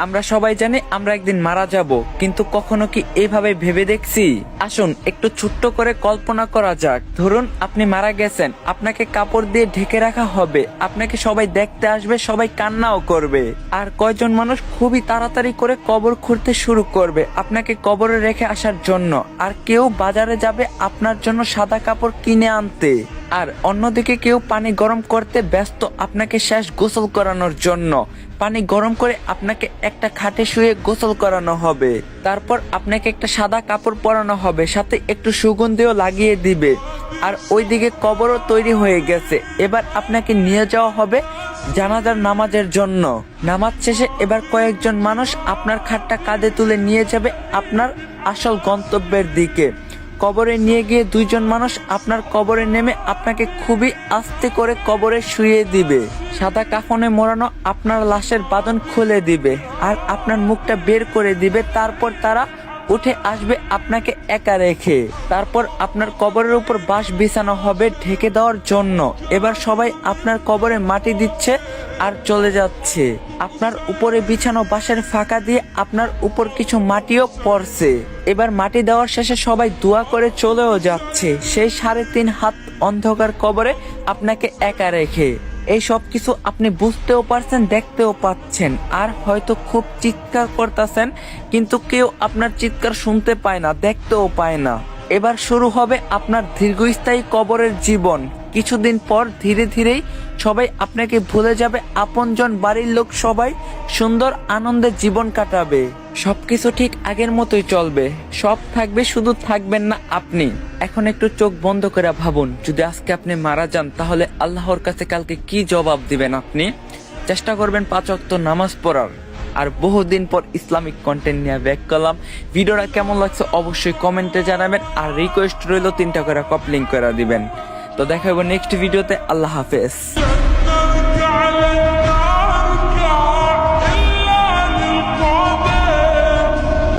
আমরা সবাই জানি আমরা একদিন মারা যাব, কিন্তু কখনো কি এইভাবে ভেবে দেখছি? আসুন একটু ছোট্ট করে কল্পনা করা যাক। ধরুন আপনি মারা গেছেন, আপনাকে কাপড় দিয়ে ঢেকে রাখা হবে, আপনাকে সবাই দেখতে আসবে, সবাই কান্নাও করবে। আর কয়জন মানুষ খুবই তাড়াতাড়ি করে কবর খুঁড়তে শুরু করবে আপনাকে কবরে রেখে আসার জন্য। আর কেউ বাজারে যাবে আপনার জন্য সাদা কাপড় কিনে আনতে। আর অন্যদিকে কেউ পানি গরম করতে ব্যস্ত আপনাকে শেষ গোসল করানোর জন্য। পানি গরম করে আপনাকে একটা খাটে শুয়ে গোসল করানো হবে। তারপর আপনাকে একটা সাদা কাপড় পরানো হবে, সাথে একটু সুগন্ধিও লাগিয়ে দিবে। আর ওইদিকে কবরও তৈরি হয়ে গেছে। এবার আপনাকে নিয়ে যাওয়া হবে জানাজার নামাজের জন্য। নামাজ শেষে এবার কয়েকজন মানুষ আপনার খাটটা কাঁধে তুলে নিয়ে যাবে আপনার আসল গন্তব্যের দিকে। কবরে নিয়ে গিয়ে দুইজন মানুষ আপনার কবরে নেমে আপনাকে খুবই আস্তে করে কবরে শুইয়ে দিবে। সাদা কাফনে মোড়ানো আপনার লাশের বাঁধন খুলে দিবে আর আপনার মুখটা বের করে দিবে। তারপর তারা উঠে আসবে আপনাকে একা রেখে। তারপর আপনার কবরের উপর বাঁশ বিছানো হবে ঢেকে দেওয়ার জন্য। এবার সবাই আপনার কবরে মাটি দিচ্ছে আর চলে যাচ্ছে। আপনার উপরে বিছানো বাঁশের ফাঁকা দিয়ে আপনার উপর কিছু মাটিও পড়ছে। এবার মাটি দেওয়ার শেষে সবাই দোয়া করে চলেও যাচ্ছে সেই 3.5 হাত অন্ধকার কবরে আপনাকে একা রেখে। এই সব কিছু আপনি বুঝতেও পারছেন, দেখতেও পাচ্ছেন, আর হয়তো খুব চিৎকার করতেছেন, কিন্তু কেউ আপনার চিৎকার শুনতে পায় না, দেখতেও পায় না। এবার শুরু হবে আপনার দীর্ঘস্থায়ী কবরের জীবন। কিছুদিন পর ধীরে ধীরেই সবাই আপনাকে ভুলে যাবে, আপনজন বাড়ির লোক সবাই সুন্দর আনন্দে জীবন কাটাবে। সবকিছু ঠিক আগের মতোই চলবে, সব থাকবে, শুধু থাকবেন না আপনি। এখন একটু চোখ বন্ধ করে ভাবুন, যদি আজকে আপনি মারা যান তাহলে আল্লাহর কাছে কালকে কি জবাব দিবেন আপনি? চেষ্টা করবেন 5 ওয়াক্ত নামাজ পড়ার। আর বহুদিন পর ইসলামিক কন্টেন্ট নিয়ে ব্যাক করলাম। ভিডিওটা কেমন লাগছে অবশ্যই কমেন্টে জানাবেন, আর রিকোয়েস্ট রইল 3টা করে কপলিং করে দিবেন। তো দেখা হবে নেক্সট ভিডিওতে। আল্লাহ হাফেজ।